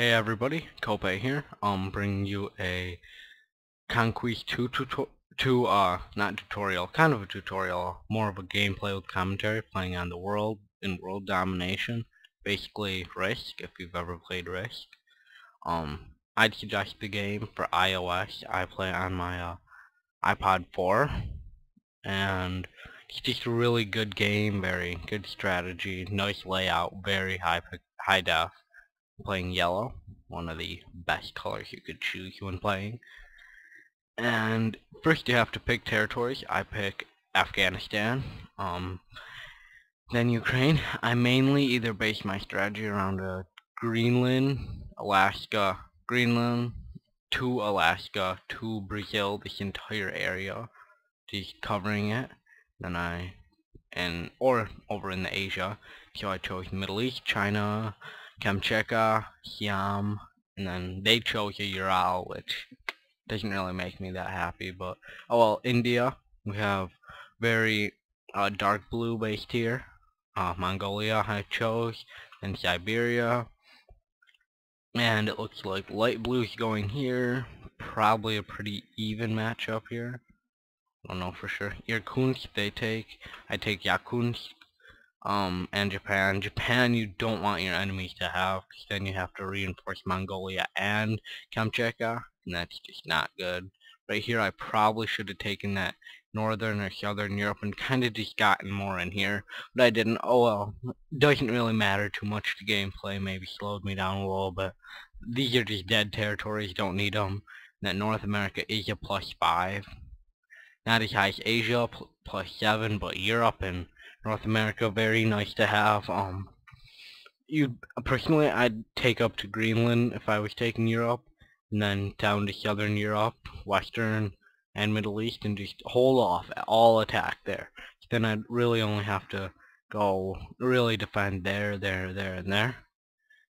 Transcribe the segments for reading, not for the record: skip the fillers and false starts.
Hey everybody, Kope here. Bringing you a Conquest II not tutorial, kind of a tutorial, more of a gameplay with commentary, playing on the world in world domination, basically Risk, if you've ever played Risk. I'd suggest the game for iOS. I play on my iPod 4, and it's just a really good game, very good strategy, nice layout, very high def. Playing yellow, one of the best colors you could choose when playing. And first you have to pick territories. I pick Afghanistan, then Ukraine. I mainly either base my strategy around Greenland, Greenland to Alaska to Brazil, this entire area, just covering it. Or over in the Asia. So I chose Middle East, China, Kamchatka, Siam, and then they chose a Ural, which doesn't really make me that happy. But oh well, India, we have very dark blue based here. Mongolia I chose, and Siberia, and it looks like light blue's going here. Probably a pretty even matchup here. I don't know for sure. Irkutsk they take. I take Yakutsk. And Japan. Japan you don't want your enemies to have, because then you have to reinforce Mongolia and Kamchatka, and that's just not good. Right here I probably should have taken that Northern or Southern Europe and kind of just gotten more in here, but I didn't. Oh well, doesn't really matter too much to gameplay, maybe slowed me down a little bit. These are just dead territories, don't need them. And that North America is a +5. Not as high as Asia, +7, but Europe and North America, very nice to have. Personally, I'd take up to Greenland if I was taking Europe, and then down to Southern Europe, Western, and Middle East, and just hold off all attack there. Then I'd really only have to go really defend there, and there.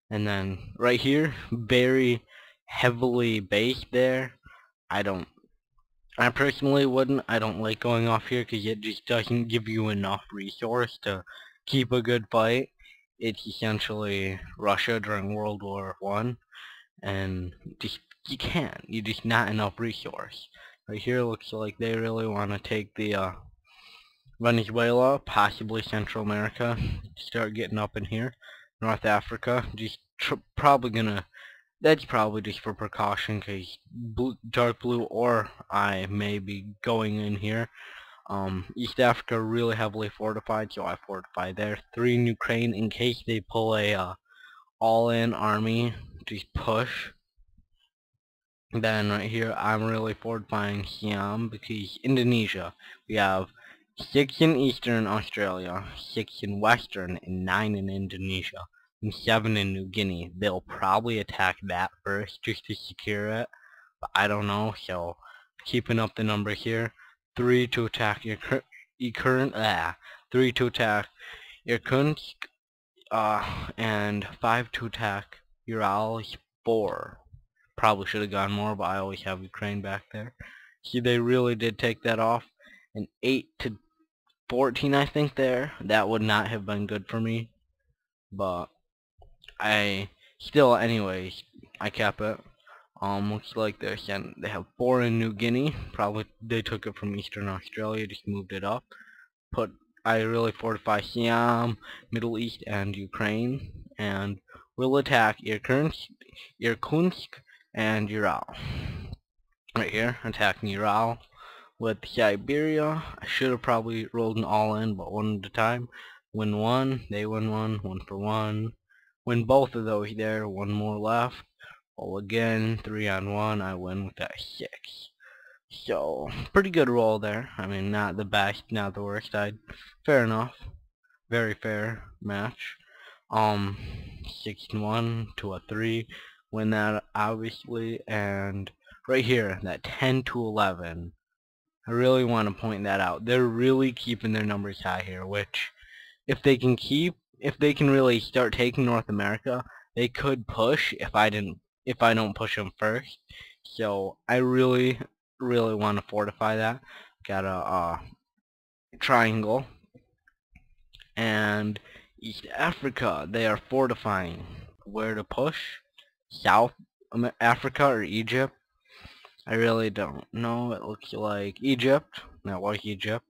And then right here, very heavily based there. I personally wouldn't. I don't like going off here because it just doesn't give you enough resource to keep a good fight. It's essentially Russia during World War I, and you can't. You just not enough resource. Right here looks like they really want to take the Venezuela, possibly Central America, start getting up in here. North Africa, just probably gonna. That's probably just for precaution, because dark blue or I may be going in here. East Africa really heavily fortified, so I fortify there. 3 in Ukraine in case they pull a all-in army, just push. Then right here I'm really fortifying Siam, because Indonesia, we have 6 in Eastern Australia, 6 in Western, and 9 in Indonesia, and 7 in New Guinea. They'll probably attack that first just to secure it, but I don't know, so keeping up the number here. 3 to attack your 3 to attack Irkutsk, and 5 to attack Urals, 4. Probably should have gone more, but I always have Ukraine back there. See, they really did take that off. And 8 to 14, I think there. That would not have been good for me, but anyways, I kept it. Looks like they have 4 in New Guinea. Probably they took it from Eastern Australia, just moved it up. I really fortify Siam, Middle East, and Ukraine, and will attack Irkutsk and Ural. Right here, attacking Ural. With Siberia, I should have probably rolled an all-in, but one at a time. Win 1, they win 1, 1 for 1. Win both of those there, 1 more left. Roll again, 3 on 1, I win with that 6. So, pretty good roll there. I mean, not the best, not the worst. Fair enough. Very fair match. 6-1 to a 3. Win that, obviously. And right here, that 10-11. I really want to point that out. They're really keeping their numbers high here, which if they can really start taking North America, they could push if I don't push them first. So I really want to fortify that. Got a triangle. And East Africa, they are fortifying where to push. South Africa or Egypt. I really don't know. It looks like Egypt. That was Egypt.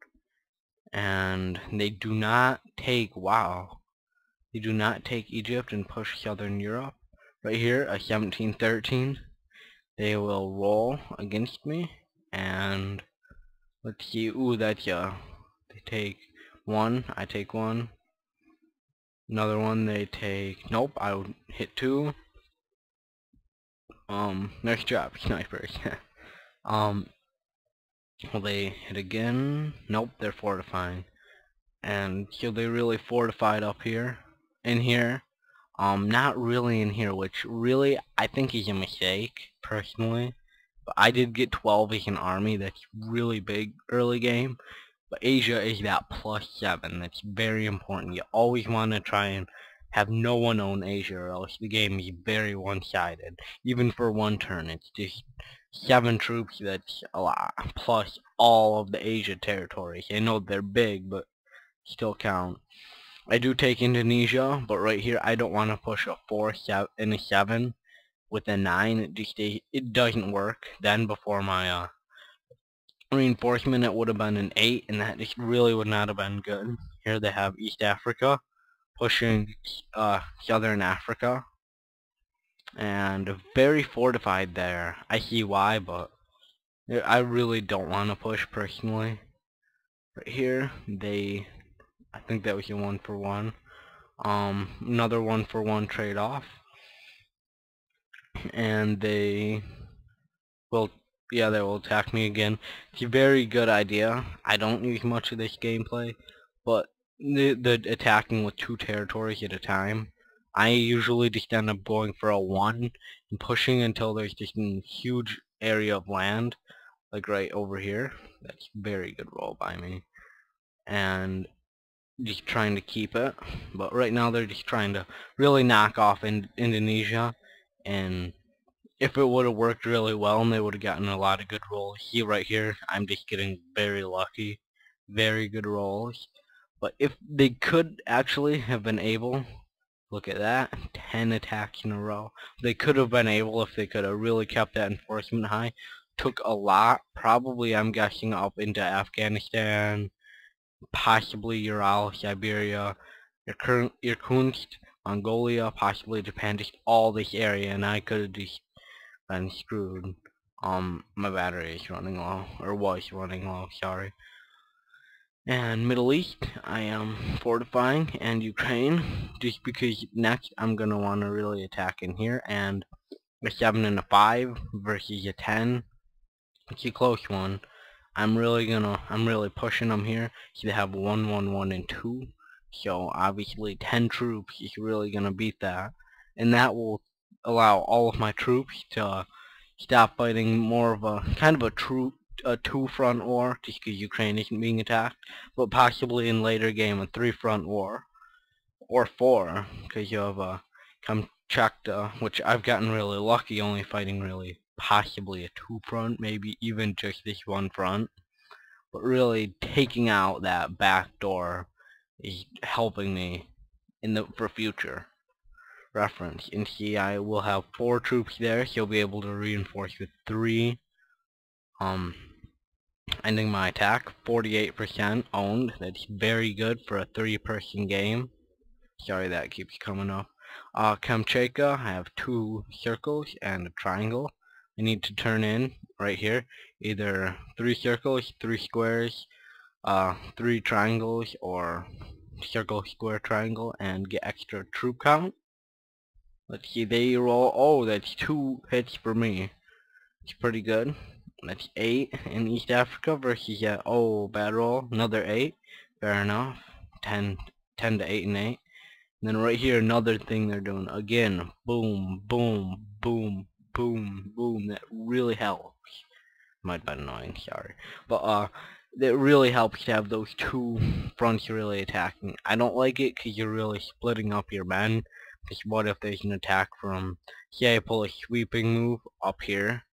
And they do not take, wow, they do not take Egypt and push Southern Europe. Right here, a 1713. They will roll against me. And let's see. Ooh, that's they take one. I take one. Another one. They take. Nope. I would hit two. Nice job, snipers. Will they hit again? Nope. They're fortifying. And so they really fortified up here. In here. Not really in here, which really I think is a mistake, personally. But I did get 12 as an army. That's really big early game. But Asia is that +7. That's very important. You always want to try and have no one own Asia, or else the game is very one-sided. Even for one turn, it's just 7 troops. That's a lot. Plus all of the Asia territories. I know they're big, but still count. I do take Indonesia, but right here I don't want to push a 4 and a 7 with a 9. It doesn't work. Then before my reinforcement, it would have been an 8, and that just really would not have been good. Here they have East Africa pushing Southern Africa, and very fortified there. I see why, but I really don't want to push personally. Right here, I think that was a 1-for-1. Another 1-for-1 trade-off, and they will, yeah, they will attack me again. It's a very good idea. I don't use much of this gameplay, but the attacking with 2 territories at a time, I usually just end up going for a 1 and pushing until there's just a huge area of land, like right over here. That's a very good roll by me, and just trying to keep it. But right now they're just trying to really knock off Indonesia, and if it would have worked really well and they would have gotten a lot of good rolls, see right here, I'm just getting very lucky. Very good rolls. But if they could actually have been able, look at that, 10 attacks in a row. They could have been able if they could have really kept that enforcement high. Took a lot, probably I'm guessing up into Afghanistan, possibly Ural, Siberia, Irkutsk, Mongolia, possibly Japan, just all this area, and I could have just been screwed. My battery is running low, or was running low, sorry. And Middle East, I am fortifying, and Ukraine, just because next I'm gonna want to really attack in here, and a 7 and a 5 versus a 10. It's a close one. I'm really pushing them here. So they have 1, 1, 1, and 2. So obviously 10 troops is really gonna beat that, and that will allow all of my troops to stop fighting more of a kind of a 2-front war, just because Ukraine isn't being attacked, but possibly in later game a 3-front war, or 4, because you have Kamchatka, which I've gotten really lucky, only fighting really possibly a 2-front, maybe even just this 1 front. But really taking out that back door is helping me for future reference. And see, I will have 4 troops there, so you'll be able to reinforce with 3. Ending my attack, 48% owned. That's very good for a 3-person game. Sorry that keeps coming up. Kamchatka, I have 2 circles and a triangle. I need to turn in right here either 3 circles, 3 squares, 3 triangles, or circle, square, triangle, and get extra troop count. Let's see, they roll, oh, that's 2 hits for me. It's pretty good. That's 8 in East Africa versus, oh, bad roll, another 8. Fair enough. 10 to 8 and 8. And then right here, another thing they're doing. Again, boom, boom, boom, boom, boom. That really helps. Might be annoying, sorry. But, that really helps to have those 2 fronts really attacking. I don't like it because you're really splitting up your men. Because what if there's an attack from, say I pull a sweeping move up here,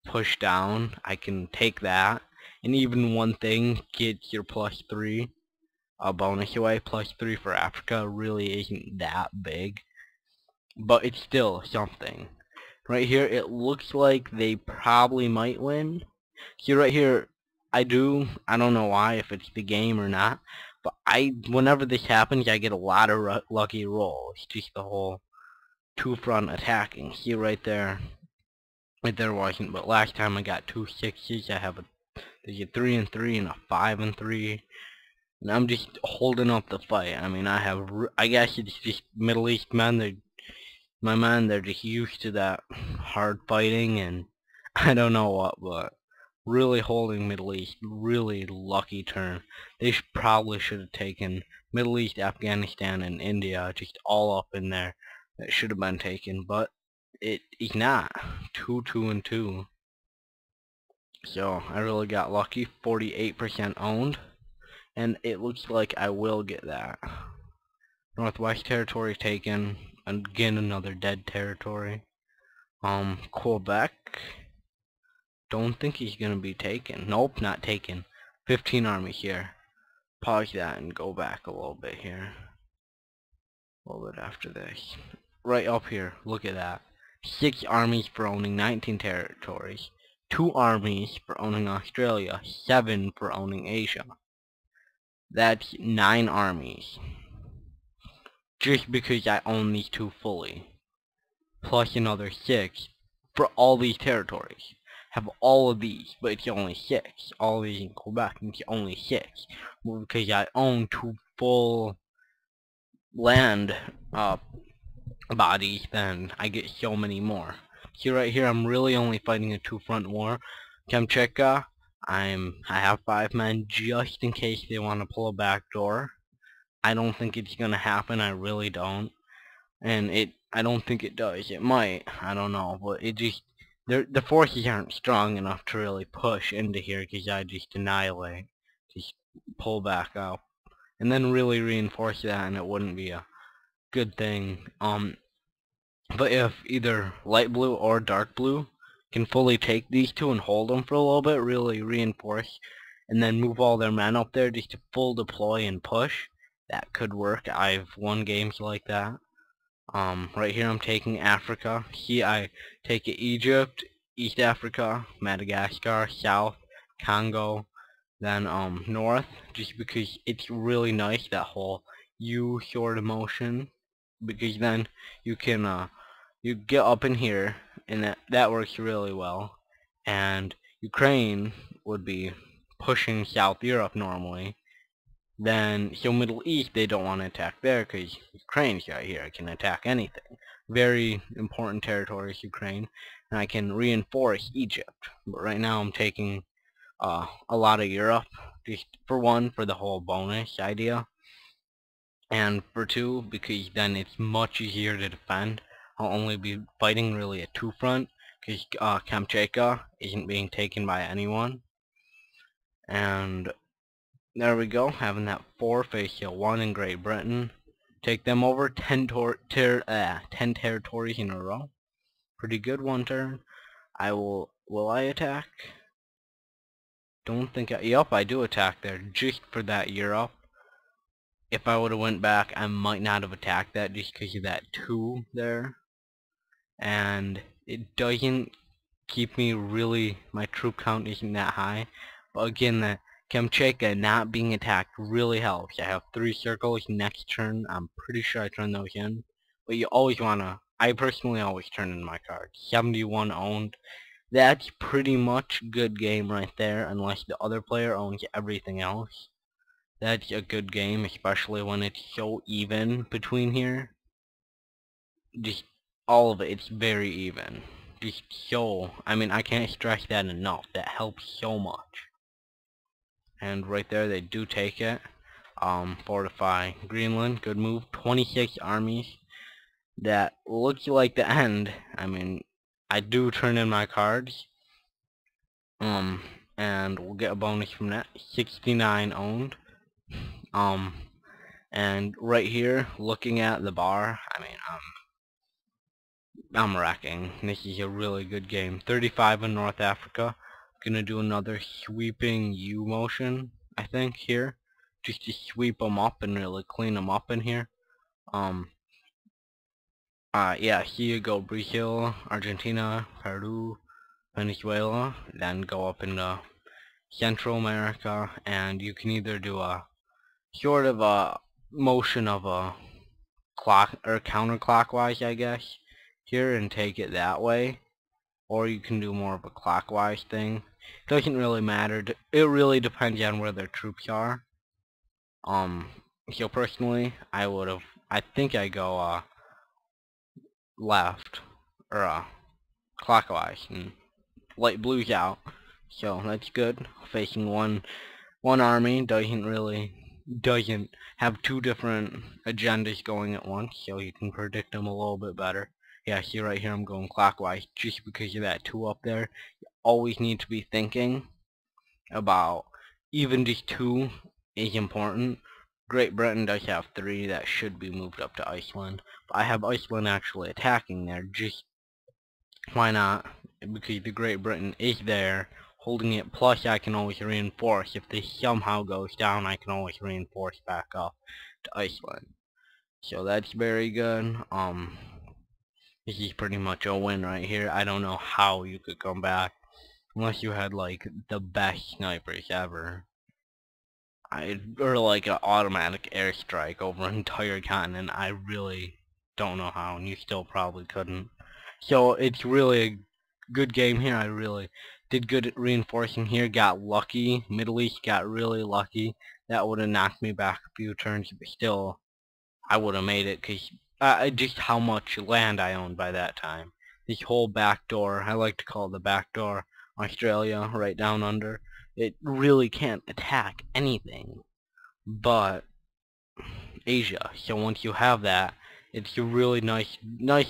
push down, I can take that, and even one thing gets your +3 bonus away. +3 for Africa really isn't that big, but it's still something. Right here, it looks like they probably might win. See right here, I don't know why, if it's the game or not, but whenever this happens, I get a lot of lucky rolls. Just the whole two front attacking. See right there, wasn't, but last time I got 2 6s. I have there's a 3 and 3 and a 5 and 3. And I'm just holding up the fight. I mean, I guess it's just Middle East men. They're just used to that hard fighting, and I don't know what, but really holding Middle East, really lucky turn. They probably should have taken Middle East, Afghanistan, and India, just all up in there. That should have been taken, but it's not. 2, 2, and 2. So I really got lucky. 48% owned, and it looks like I will get that. Northwest Territory taken. Again, another dead territory. Quebec. Don't think he's gonna be taken. Nope, not taken. 15 army here. Pause that and go back a little bit here. A little bit after this. Right up here, look at that. 6 armies for owning 19 territories. 2 armies for owning Australia. 7 for owning Asia. That's 9 armies. Just because I own these 2 fully. Plus another 6 for all these territories. Have all of these, but it's only 6. All of these in Quebec, it's only 6. Well, because I own 2 full land bodies, then I get so many more. See right here, I'm really only fighting a 2-front war. Kamchatka, I have 5 men just in case they want to pull a back door. I don't think it's gonna happen. I really don't. And I don't think it does. It might. I don't know, but it just the forces aren't strong enough to really push into here because I just annihilate, just pull back up, and then really reinforce that, and it wouldn't be a good thing. But if either light blue or dark blue can fully take these 2 and hold them for a little bit, really reinforce, and then move all their men up there just to full deploy and push, that could work. I've won games like that. Right here I'm taking Africa. Here I take Egypt, East Africa, Madagascar, South, Congo, then North, just because it's really nice, that whole U sort of motion, because then you can you get up in here, and that works really well. And Ukraine would be pushing South Europe normally. Then, so Middle East, they don't want to attack there because Ukraine's right here. I can attack anything. Very important territories, Ukraine. And I can reinforce Egypt. But right now I'm taking a lot of Europe. Just for one, for the whole bonus idea. And for 2, because then it's much easier to defend. I'll only be fighting really a 2-front. Because Kamchatka isn't being taken by anyone. And there we go, having that 4 face 1 in Great Britain. Take them over 10 territories in a row. Pretty good one turn. Will I attack? Don't think yep, I do attack there, just for that Europe. If I would have went back, I might not have attacked that just because of that 2 there. And it doesn't keep me really, my troop count isn't that high. But again, the Kamchatka not being attacked really helps. I have 3 circles next turn. I'm pretty sure I turn those in. But you always wanna, I personally always turn in my cards. 71 owned. That's pretty much good game right there, unless the other player owns everything else. That's a good game, especially when it's so even between here. Just all of it, it's very even. Just so, I mean, I can't stress that enough. That helps so much. And right there, they do take it. Fortify Greenland, good move. 26 armies. That looks like the end. I mean, I do turn in my cards. And we'll get a bonus from that. 69 owned. And right here, looking at the bar, I mean, I'm wrecking. This is a really good game. 35 in North Africa. Gonna do another sweeping U motion, I think, here. Just to sweep them up and really clean them up in here. Yeah, here you go, Brazil, Argentina, Peru, Venezuela, then go up into Central America, and you can either do a sort of a motion of a clock or counterclockwise, I guess, here and take it that way, or you can do more of a clockwise thing. Doesn't really matter. It really depends on where their troops are. Um, so personally, I think I go left or clockwise, and light blue's out. So that's good. Facing one army doesn't have two different agendas going at once, so you can predict them a little bit better. Yeah, see right here I'm going clockwise just because of that 2 up there. You always need to be thinking about even just 2 is important. Great Britain does have 3 that should be moved up to Iceland. But I have Iceland actually attacking there. Just why not? Because the Great Britain is there holding it, plus I can always reinforce. If this somehow goes down, I can always reinforce back up to Iceland. So that's very good. This is pretty much a win right here. I don't know how you could come back unless you had like the best snipers ever. Or like an automatic airstrike over an entire continent. I really don't know how, and you still probably couldn't. So it's really a good game here. I really did good at reinforcing here. Got lucky. Middle East got really lucky. That would have knocked me back a few turns, but still, I would have made it because just how much land I owned by that time. This whole back door, I like to call it the back door, Australia, right down under. It really can't attack anything but Asia. So once you have that, it's a really nice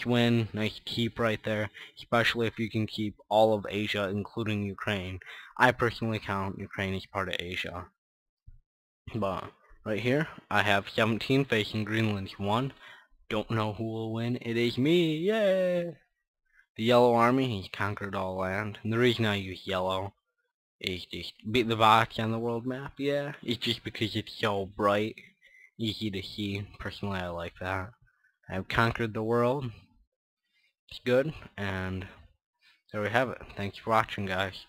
win, nice keep right there, especially if you can keep all of Asia, including Ukraine. I personally count Ukraine as part of Asia. But right here, I have 17 facing Greenland's 1. Don't know who will win. It is me, yay! The Yellow Army, he's conquered all land. And the reason I use yellow is just beat the box on the world map, yeah. It's just because it's so bright, easy to see. Personally, I like that. I've conquered the world. It's good, and there we have it. Thanks for watching, guys.